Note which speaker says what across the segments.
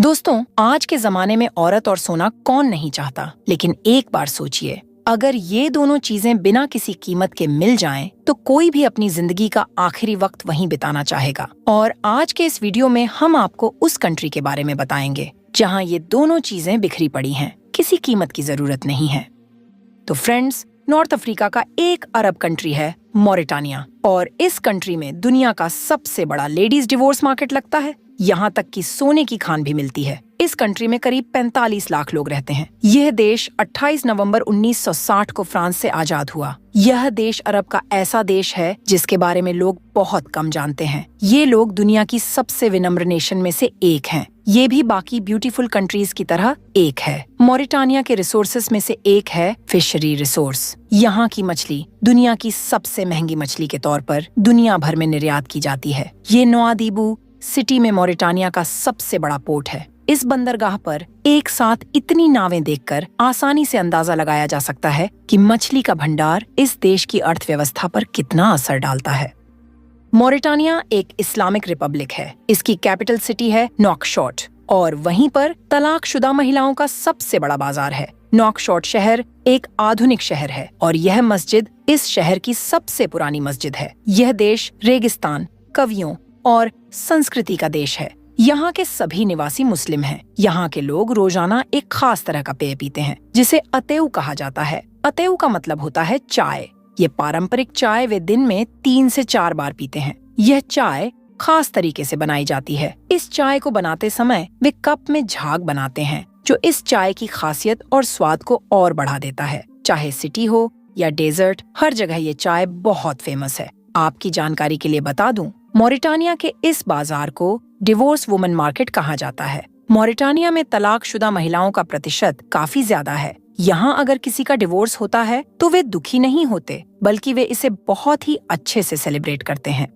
Speaker 1: दोस्तों, आज के जमाने में औरत और सोना कौन नहीं चाहता, लेकिन एक बार सोचिए, अगर ये दोनों चीजें बिना किसी कीमत के मिल जाएं, तो कोई भी अपनी जिंदगी का आखिरी वक्त वहीं बिताना चाहेगा। और आज के इस वीडियो में हम आपको उस कंट्री के बारे में बताएंगे जहां ये दोनों चीजें बिखरी पड़ी हैं, किसी कीमत की जरूरत नहीं है। तो फ्रेंड्स, नॉर्थ अफ्रीका का एक अरब कंट्री है मॉरिटानिया, और इस कंट्री में दुनिया का सबसे बड़ा लेडीज डिवोर्स मार्केट लगता है। यहाँ तक कि सोने की खान भी मिलती है। इस कंट्री में करीब 45 लाख लोग रहते हैं। यह देश 28 नवंबर 1960 को फ्रांस से आजाद हुआ। यह देश अरब का ऐसा देश है जिसके बारे में लोग बहुत कम जानते हैं। ये लोग दुनिया की सबसे विनम्र नेशन में से एक हैं। ये भी बाकी ब्यूटीफुल कंट्रीज की तरह एक है। मॉरिटानिया के रिसोर्सेस में से एक है फिशरी रिसोर्स। यहाँ की मछली दुनिया की सबसे महंगी मछली के तौर पर दुनिया भर में निर्यात की जाती है। ये नोआदीबू सिटी में मॉरिटानिया का सबसे बड़ा पोर्ट है। इस बंदरगाह पर एक साथ इतनी नावें देखकर आसानी से अंदाजा लगाया जा सकता है कि मछली का भंडार इस देश की अर्थव्यवस्था पर कितना असर डालता है। मॉरिटानिया एक इस्लामिक रिपब्लिक है। इसकी कैपिटल सिटी है नौकशॉट, और वहीं पर तलाकशुदा महिलाओं का सबसे बड़ा बाजार है। नौकशॉट शहर एक आधुनिक शहर है और यह मस्जिद इस शहर की सबसे पुरानी मस्जिद है। यह देश रेगिस्तान, कवियों और संस्कृति का देश है। यहाँ के सभी निवासी मुस्लिम हैं। यहाँ के लोग रोजाना एक खास तरह का पेय पीते हैं जिसे अतेऊ कहा जाता है। अतेऊ का मतलब होता है चाय। ये पारंपरिक चाय वे दिन में 3 से 4 बार पीते हैं। यह चाय खास तरीके से बनाई जाती है। इस चाय को बनाते समय वे कप में झाग बनाते हैं, जो इस चाय की खासियत और स्वाद को और बढ़ा देता है। चाहे सिटी हो या डेजर्ट, हर जगह ये चाय बहुत फेमस है। आपकी जानकारी के लिए बता दूं, मॉरिटानिया के इस बाजार को डिवोर्स वुमन मार्केट कहा जाता है। मॉरिटानिया में तलाकशुदा महिलाओं का प्रतिशत काफी ज्यादा है। यहाँ अगर किसी का डिवोर्स होता है तो वे दुखी नहीं होते, बल्कि वे इसे बहुत ही अच्छे से सेलिब्रेट करते हैं।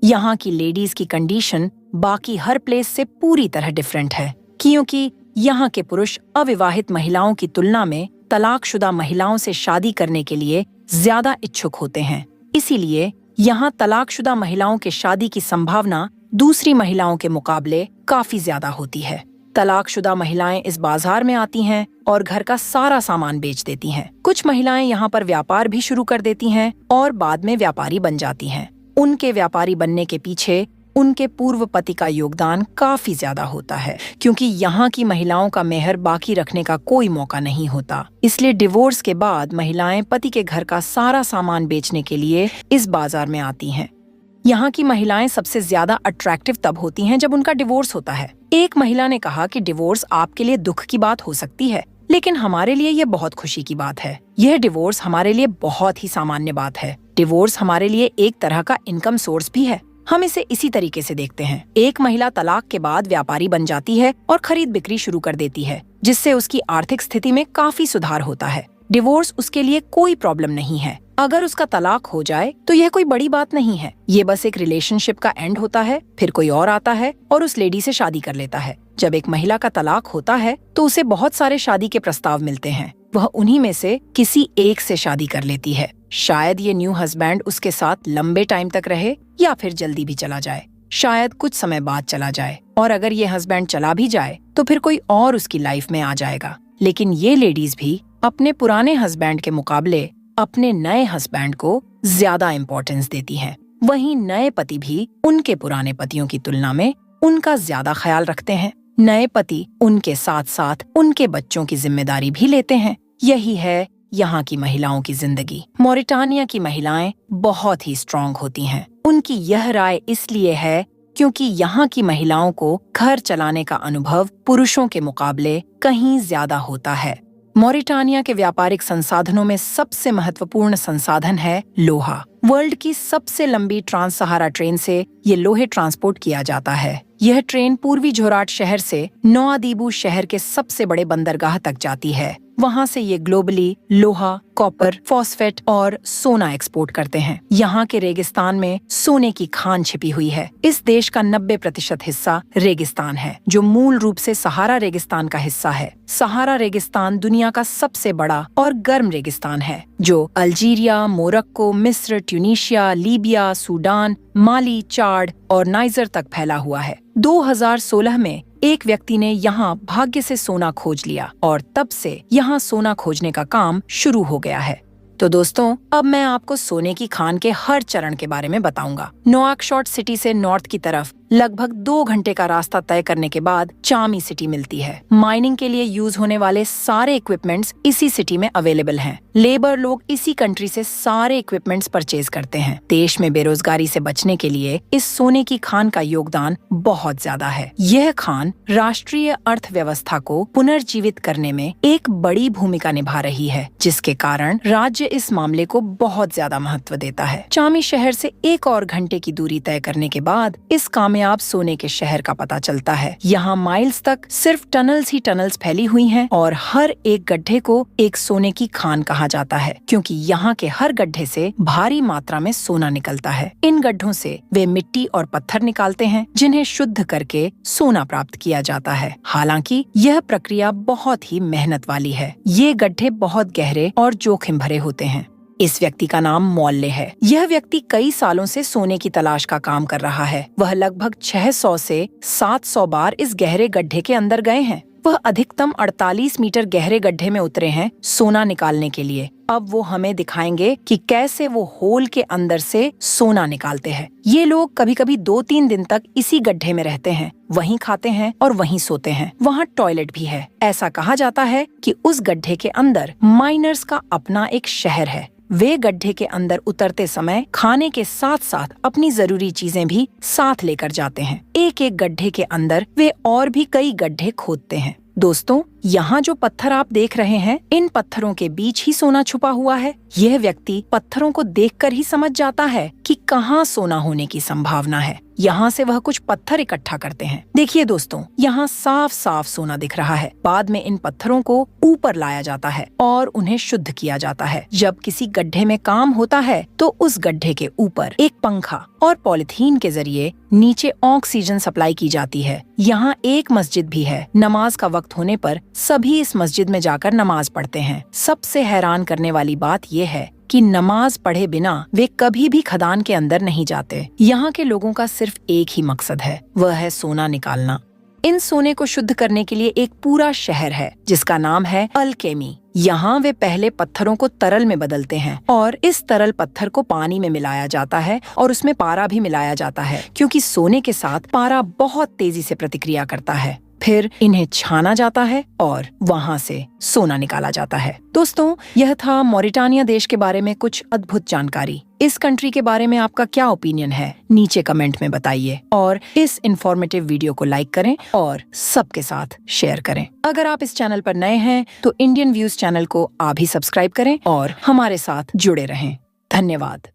Speaker 1: यहाँ की लेडीज की कंडीशन बाकी हर प्लेस से पूरी तरह डिफरेंट है, क्योंकि यहाँ के पुरुष अविवाहित महिलाओं की तुलना में तलाकशुदा महिलाओं से शादी करने के लिए ज्यादा इच्छुक होते हैं। इसीलिए यहाँ तलाकशुदा महिलाओं के शादी की संभावना दूसरी महिलाओं के मुकाबले काफी ज्यादा होती है। तलाकशुदा महिलाएं इस बाजार में आती हैं और घर का सारा सामान बेच देती हैं। कुछ महिलाएं यहाँ पर व्यापार भी शुरू कर देती हैं और बाद में व्यापारी बन जाती हैं। उनके व्यापारी बनने के पीछे उनके पूर्व पति का योगदान काफी ज्यादा होता है, क्योंकि यहाँ की महिलाओं का मेहर बाकी रखने का कोई मौका नहीं होता। इसलिए डिवोर्स के बाद महिलाएं पति के घर का सारा सामान बेचने के लिए इस बाजार में आती हैं। यहाँ की महिलाएं सबसे ज्यादा अट्रैक्टिव तब होती हैं जब उनका डिवोर्स होता है। एक महिला ने कहा कि डिवोर्स आपके लिए दुख की बात हो सकती है, लेकिन हमारे लिए ये बहुत खुशी की बात है। यह डिवोर्स हमारे लिए बहुत ही सामान्य बात है। डिवोर्स हमारे लिए एक तरह का इनकम सोर्स भी है। हम इसे इसी तरीके से देखते हैं। एक महिला तलाक के बाद व्यापारी बन जाती है और खरीद बिक्री शुरू कर देती है, जिससे उसकी आर्थिक स्थिति में काफी सुधार होता है। डिवोर्स उसके लिए कोई प्रॉब्लम नहीं है। अगर उसका तलाक हो जाए तो यह कोई बड़ी बात नहीं है। ये बस एक रिलेशनशिप का एंड होता है, फिर कोई और आता है और उस लेडी से शादी कर लेता है। जब एक महिला का तलाक होता है तो उसे बहुत सारे शादी के प्रस्ताव मिलते हैं। वह उन्हीं में से किसी एक से शादी कर लेती है। शायद ये न्यू हस्बैंड उसके साथ लंबे टाइम तक रहे या फिर जल्दी भी चला जाए। शायद कुछ समय बाद चला जाए, और अगर ये हस्बैंड चला भी जाए तो फिर कोई और उसकी लाइफ में आ जाएगा। लेकिन ये लेडीज भी अपने पुराने हस्बैंड के मुकाबले अपने नए हस्बैंड को ज्यादा इम्पोर्टेंस देती हैं। वहीं नए पति भी उनके पुराने पतियों की तुलना में उनका ज्यादा ख्याल रखते हैं। नए पति उनके साथ साथ उनके बच्चों की जिम्मेदारी भी लेते हैं। यही है यहाँ की महिलाओं की जिंदगी। मॉरिटानिया की महिलाएं बहुत ही स्ट्रॉन्ग होती हैं। उनकी यह राय इसलिए है क्योंकि यहाँ की महिलाओं को घर चलाने का अनुभव पुरुषों के मुकाबले कहीं ज्यादा होता है। मॉरिटानिया के व्यापारिक संसाधनों में सबसे महत्वपूर्ण संसाधन है लोहा। वर्ल्ड की सबसे लंबी ट्रांस सहारा ट्रेन से ये लोहे ट्रांसपोर्ट किया जाता है। यह ट्रेन पूर्वी जोराट शहर से नोआदीबू शहर के सबसे बड़े बंदरगाह तक जाती है। वहाँ से ये ग्लोबली लोहा, कॉपर, फॉस्फेट और सोना एक्सपोर्ट करते हैं। यहाँ के रेगिस्तान में सोने की खान छिपी हुई है। इस देश का 90% हिस्सा रेगिस्तान है, जो मूल रूप से सहारा रेगिस्तान का हिस्सा है। सहारा रेगिस्तान दुनिया का सबसे बड़ा और गर्म रेगिस्तान है, जो अल्जीरिया, मोरक्को, मिस्र, ट्यूनीशिया, लीबिया, सूडान, माली, चाड और नाइजर तक फैला हुआ है। 2016 में एक व्यक्ति ने यहाँ भाग्य से सोना खोज लिया और तब से यहाँ सोना खोजने का काम शुरू हो गया है। तो दोस्तों, अब मैं आपको सोने की खान के हर चरण के बारे में बताऊंगा। नोआकशॉट सिटी से नॉर्थ की तरफ लगभग 2 घंटे का रास्ता तय करने के बाद चामी सिटी मिलती है। माइनिंग के लिए यूज होने वाले सारे इक्विपमेंट्स इसी सिटी में अवेलेबल हैं। लेबर लोग इसी कंट्री से सारे इक्विपमेंट्स परचेज करते हैं। देश में बेरोजगारी से बचने के लिए इस सोने की खान का योगदान बहुत ज्यादा है। यह खान राष्ट्रीय अर्थव्यवस्था को पुनर्जीवित करने में एक बड़ी भूमिका निभा रही है, जिसके कारण राज्य इस मामले को बहुत ज्यादा महत्व देता है। चामी शहर से 1 और घंटे की दूरी तय करने के बाद इस कामयाब सोने के शहर का पता चलता है। यहाँ माइल्स तक सिर्फ टनल्स ही टनल्स फैली हुई हैं और हर एक गड्ढे को एक सोने की खान कहा जाता है, क्योंकि यहाँ के हर गड्ढे से भारी मात्रा में सोना निकलता है। इन गड्ढों से वे मिट्टी और पत्थर निकालते हैं, जिन्हें शुद्ध करके सोना प्राप्त किया जाता है। हालांकि यह प्रक्रिया बहुत ही मेहनत वाली है। ये गड्ढे बहुत गहरे और जोखिम भरे होते हैं। इस व्यक्ति का नाम मौल्य है। यह व्यक्ति कई सालों से सोने की तलाश का काम कर रहा है। वह लगभग 600 से 700 बार इस गहरे गड्ढे के अंदर गए हैं। वह अधिकतम 48 मीटर गहरे गड्ढे में उतरे हैं सोना निकालने के लिए। अब वो हमें दिखाएंगे कि कैसे वो होल के अंदर से सोना निकालते हैं। ये लोग कभी कभी 2-3 दिन तक इसी गड्ढे में रहते हैं, वहीं खाते हैं और वहीं सोते हैं। वहाँ टॉयलेट भी है। ऐसा कहा जाता है कि उस गड्ढे के अंदर माइनर्स का अपना एक शहर है। वे गड्ढे के अंदर उतरते समय खाने के साथ साथ अपनी जरूरी चीजें भी साथ लेकर जाते हैं। एक एक गड्ढे के अंदर वे और भी कई गड्ढे खोदते हैं। दोस्तों, यहाँ जो पत्थर आप देख रहे हैं, इन पत्थरों के बीच ही सोना छुपा हुआ है। यह व्यक्ति पत्थरों को देखकर ही समझ जाता है कि कहाँ सोना होने की संभावना है। यहाँ से वह कुछ पत्थर इकट्ठा करते हैं। देखिए दोस्तों, यहाँ साफ साफ सोना दिख रहा है। बाद में इन पत्थरों को ऊपर लाया जाता है और उन्हें शुद्ध किया जाता है। जब किसी गड्ढे में काम होता है तो उस गड्ढे के ऊपर एक पंखा और पॉलिथीन के जरिए नीचे ऑक्सीजन सप्लाई की जाती है। यहाँ एक मस्जिद भी है। नमाज का वक्त होने पर सभी इस मस्जिद में जाकर नमाज पढ़ते हैं। सबसे हैरान करने वाली बात यह है कि नमाज पढ़े बिना वे कभी भी खदान के अंदर नहीं जाते। यहाँ के लोगों का सिर्फ एक ही मकसद है, वह है सोना निकालना। इन सोने को शुद्ध करने के लिए एक पूरा शहर है जिसका नाम है अल्केमी। यहाँ वे पहले पत्थरों को तरल में बदलते हैं और इस तरल पत्थर को पानी में मिलाया जाता है और उसमें पारा भी मिलाया जाता है, क्योंकि सोने के साथ पारा बहुत तेजी से प्रतिक्रिया करता है। फिर इन्हें छाना जाता है और वहाँ से सोना निकाला जाता है। दोस्तों, यह था मॉरिटानिया देश के बारे में कुछ अद्भुत जानकारी। इस कंट्री के बारे में आपका क्या ओपिनियन है, नीचे कमेंट में बताइए और इस इंफॉर्मेटिव वीडियो को लाइक करें और सबके साथ शेयर करें। अगर आप इस चैनल पर नए हैं तो इंडियन व्यूज चैनल को आप भी सब्सक्राइब करें और हमारे साथ जुड़े रहें। धन्यवाद।